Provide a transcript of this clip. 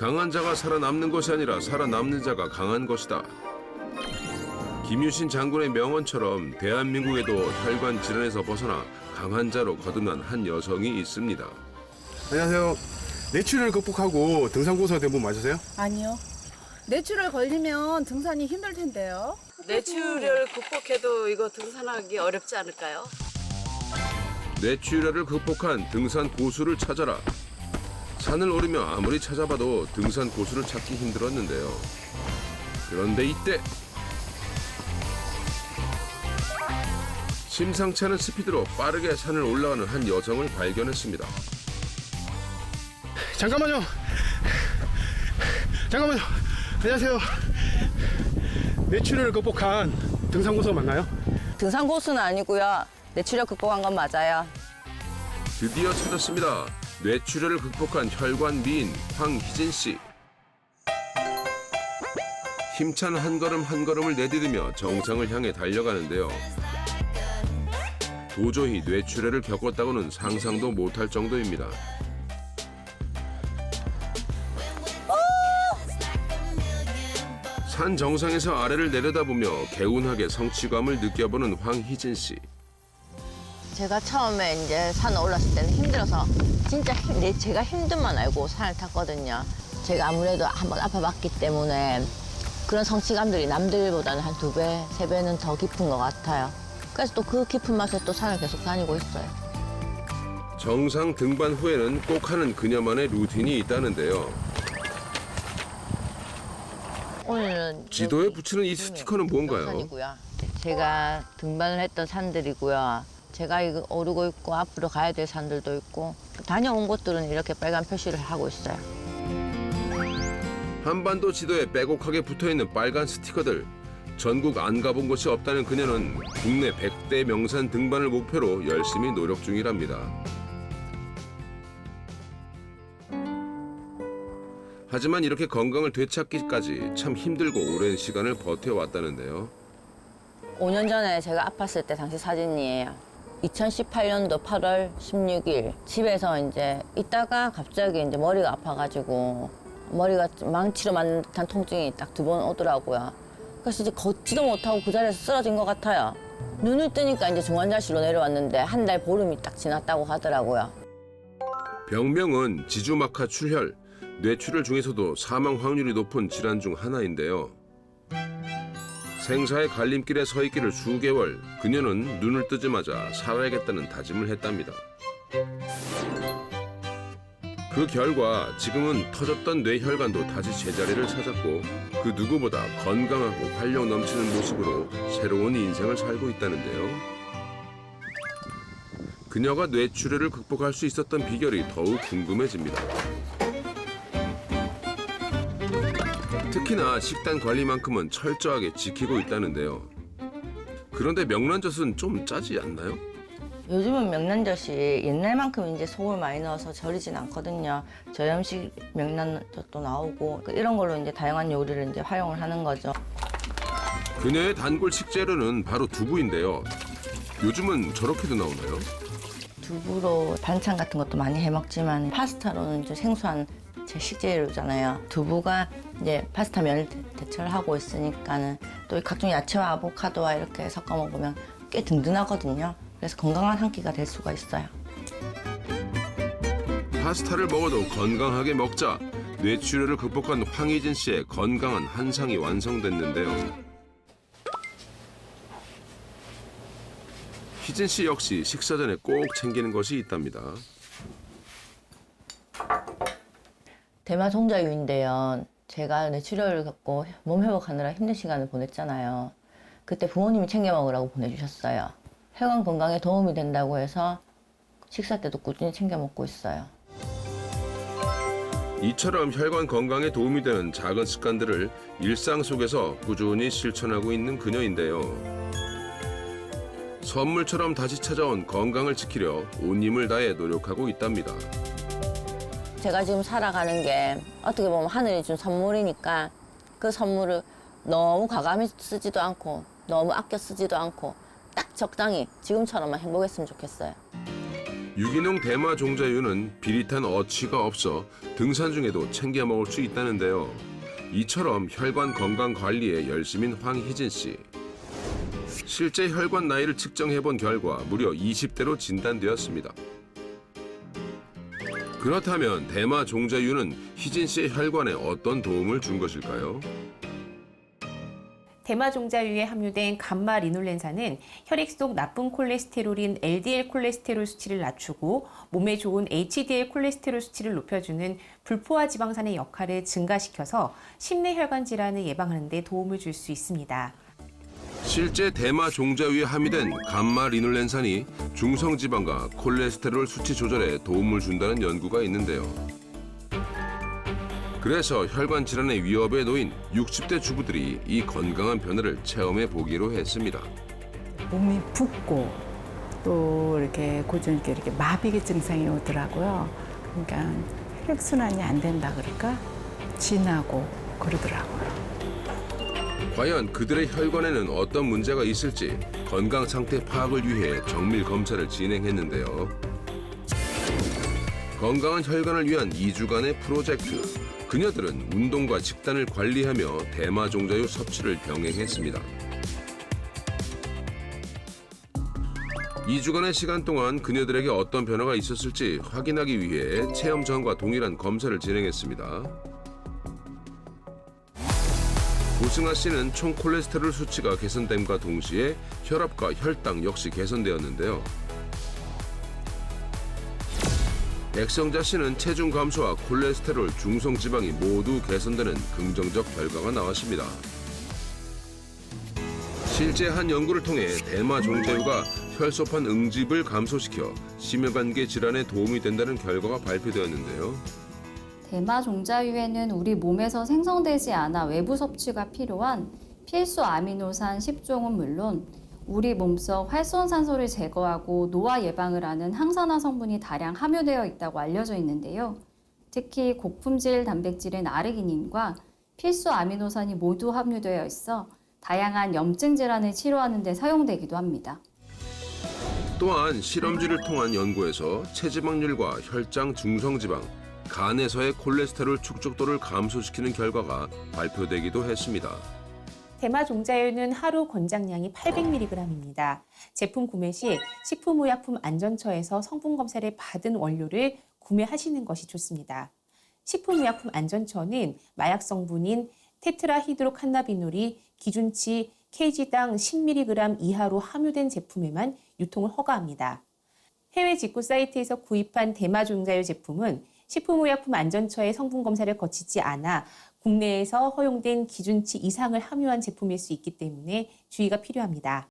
강한 자가 살아남는 것이 아니라 살아남는 자가 강한 것이다. 김유신 장군의 명언처럼 대한민국에도 혈관 질환에서 벗어나 강한 자로 거듭난 한 여성이 있습니다. 안녕하세요. 뇌출혈을 극복하고 등산 고수가 된 분 맞으세요? 아니요. 뇌출혈 걸리면 등산이 힘들 텐데요. 뇌출혈 극복해도 이거 등산하기 어렵지 않을까요? 뇌출혈을 극복한 등산 고수를 찾아라. 산을 오르며 아무리 찾아봐도 등산 고수를 찾기 힘들었는데요. 그런데 이때 심상치 않은 스피드로 빠르게 산을 올라가는 한 여성을 발견했습니다. 잠깐만요. 안녕하세요. 뇌출혈을 극복한 등산 고수 맞나요? 등산 고수는 아니고요. 뇌출혈 극복한 건 맞아요. 드디어 찾았습니다. 뇌출혈을 극복한 혈관 미인 황희진 씨. 힘찬 한 걸음 한 걸음을 내디디며 정상을 향해 달려가는데요. 도저히 뇌출혈을 겪었다고는 상상도 못할 정도입니다. 산 정상에서 아래를 내려다보며 개운하게 성취감을 느껴보는 황희진 씨. 제가 처음에 이제 산 올랐을 때는 힘들어서 진짜 제가 힘듦만 알고 산을 탔거든요. 제가 아무래도 한번 아파봤기 때문에 그런 성취감들이 남들보다는 한 2배, 3배는 더 깊은 것 같아요. 그래서 또 그 깊은 맛에 또 산을 계속 다니고 있어요. 정상 등반 후에는 꼭 하는 그녀만의 루틴이 있다는데요. 오늘은 지도에 붙이는 이 스티커는 뭔가요? 산이고요. 제가 등반을 했던 산들이고요. 제가 이거 오르고 있고 앞으로 가야 될 산들도 있고 다녀온 곳들은 이렇게 빨간 표시를 하고 있어요. 한반도 지도에 빼곡하게 붙어있는 빨간 스티커들. 전국 안 가본 곳이 없다는 그녀는 국내 100대 명산 등반을 목표로 열심히 노력 중이랍니다. 하지만 이렇게 건강을 되찾기까지 참 힘들고 오랜 시간을 버텨왔다는데요. 5년 전에 제가 아팠을 때 당시 사진이에요. 2018년도 8월 16일 집에서 이제 있다가 갑자기 이제 머리가 아파가지고 머리가 망치로 맞는 듯한 통증이 딱 2번 오더라고요. 그래서 이제 걷지도 못하고 그 자리에서 쓰러진 것 같아요. 눈을 뜨니까 이제 중환자실로 내려왔는데 한 달 보름이 딱 지났다고 하더라고요. 병명은 지주막하 출혈, 뇌출혈 중에서도 사망 확률이 높은 질환 중 하나인데요. 생사의 갈림길에 서 있기를 수개월, 그녀는 눈을 뜨자마자 살아야겠다는 다짐을 했답니다. 그 결과 지금은 터졌던 뇌혈관도 다시 제자리를 찾았고 그 누구보다 건강하고 활력 넘치는 모습으로 새로운 인생을 살고 있다는데요. 그녀가 뇌출혈을 극복할 수 있었던 비결이 더욱 궁금해집니다. 특히나 식단 관리만큼은 철저하게 지키고 있다는데요. 그런데 명란젓은 좀 짜지 않나요? 요즘은 명란젓이 옛날만큼 이제 소금을 많이 넣어서 절이진 않거든요. 저염식 명란젓도 나오고 이런 걸로 이제 다양한 요리를 이제 활용을 하는 거죠. 그녀의 단골 식재료는 바로 두부인데요. 요즘은 저렇게도 나오나요? 두부로 반찬 같은 것도 많이 해 먹지만 파스타로는 좀 생소한 제 식재료잖아요. 두부가 이제 파스타 면을 대체를 하고 있으니까는 또 각종 야채와 아보카도와 이렇게 섞어 먹으면 꽤 든든하거든요. 그래서 건강한 한 끼가 될 수가 있어요. 파스타를 먹어도 건강하게 먹자. 뇌출혈을 극복한 황희진 씨의 건강한 한상이 완성됐는데요. 희진 씨 역시 식사 전에 꼭 챙기는 것이 있답니다. 대마종자유인데요. 제가 뇌출혈을 겪고 몸 회복하느라 힘든 시간을 보냈잖아요. 그때 부모님이 챙겨 먹으라고 보내주셨어요. 혈관 건강에 도움이 된다고 해서 식사 때도 꾸준히 챙겨 먹고 있어요. 이처럼 혈관 건강에 도움이 되는 작은 습관들을 일상 속에서 꾸준히 실천하고 있는 그녀인데요. 선물처럼 다시 찾아온 건강을 지키려 온 힘을 다해 노력하고 있답니다. 제가 지금 살아가는 게 어떻게 보면 하늘이 준 선물이니까 그 선물을 너무 과감히 쓰지도 않고 너무 아껴 쓰지도 않고 딱 적당히 지금처럼만 행복했으면 좋겠어요. 유기농 대마 종자유는 비릿한 어치가 없어 등산 중에도 챙겨 먹을 수 있다는데요. 이처럼 혈관 건강 관리에 열심인 황희진 씨. 실제 혈관 나이를 측정해 본 결과 무려 20대로 진단되었습니다. 그렇다면 대마 종자유는 희진 씨의 혈관에 어떤 도움을 준 것일까요? 대마 종자유에 함유된 감마 리놀렌산은 혈액 속 나쁜 콜레스테롤인 LDL 콜레스테롤 수치를 낮추고 몸에 좋은 HDL 콜레스테롤 수치를 높여주는 불포화 지방산의 역할을 증가시켜서 심내 혈관 질환을 예방하는 데 도움을 줄 수 있습니다. 실제 대마 종자유에 함유된 감마 리놀렌산이 중성지방과 콜레스테롤 수치 조절에 도움을 준다는 연구가 있는데요. 그래서 혈관 질환의 위협에 놓인 60대 주부들이 이 건강한 변화를 체험해 보기로 했습니다. 몸이 붓고 또 이렇게 고전있게 이렇게 마비계 증상이 오더라고요. 그러니까 혈액순환이 안 된다 그럴까? 진하고 그러더라고요. 과연 그들의 혈관에는 어떤 문제가 있을지 건강 상태 파악을 위해 정밀 검사를 진행했는데요. 건강한 혈관을 위한 2주간의 프로젝트. 그녀들은 운동과 식단을 관리하며 대마 종자유 섭취를 병행했습니다. 2주간의 시간 동안 그녀들에게 어떤 변화가 있었을지 확인하기 위해 체험 전과 동일한 검사를 진행했습니다. 고승아 씨는 총 콜레스테롤 수치가 개선됨과 동시에 혈압과 혈당 역시 개선되었는데요. 백성자 씨는 체중 감소와 콜레스테롤, 중성지방이 모두 개선되는 긍정적 결과가 나왔습니다. 실제 한 연구를 통해 대마 종자유가 혈소판 응집을 감소시켜 심혈관계 질환에 도움이 된다는 결과가 발표되었는데요. 대마 종자유에는 우리 몸에서 생성되지 않아 외부 섭취가 필요한 필수 아미노산 10종은 물론 우리 몸속 활성산소를 제거하고 노화 예방을 하는 항산화 성분이 다량 함유되어 있다고 알려져 있는데요. 특히 고품질 단백질인 아르기닌과 필수 아미노산이 모두 함유되어 있어 다양한 염증 질환을 치료하는 데 사용되기도 합니다. 또한 실험지를 통한 연구에서 체지방률과 혈장 중성지방, 간에서의 콜레스테롤 축적도를 감소시키는 결과가 발표되기도 했습니다. 대마 종자유는 하루 권장량이 800mg입니다. 제품 구매 시 식품의약품안전처에서 성분 검사를 받은 원료를 구매하시는 것이 좋습니다. 식품의약품안전처는 마약 성분인 테트라히드로칸나비놀이 기준치 kg당 10mg 이하로 함유된 제품에만 유통을 허가합니다. 해외 직구 사이트에서 구입한 대마 종자유 제품은 식품의약품안전처의 성분 검사를 거치지 않아 국내에서 허용된 기준치 이상을 함유한 제품일 수 있기 때문에 주의가 필요합니다.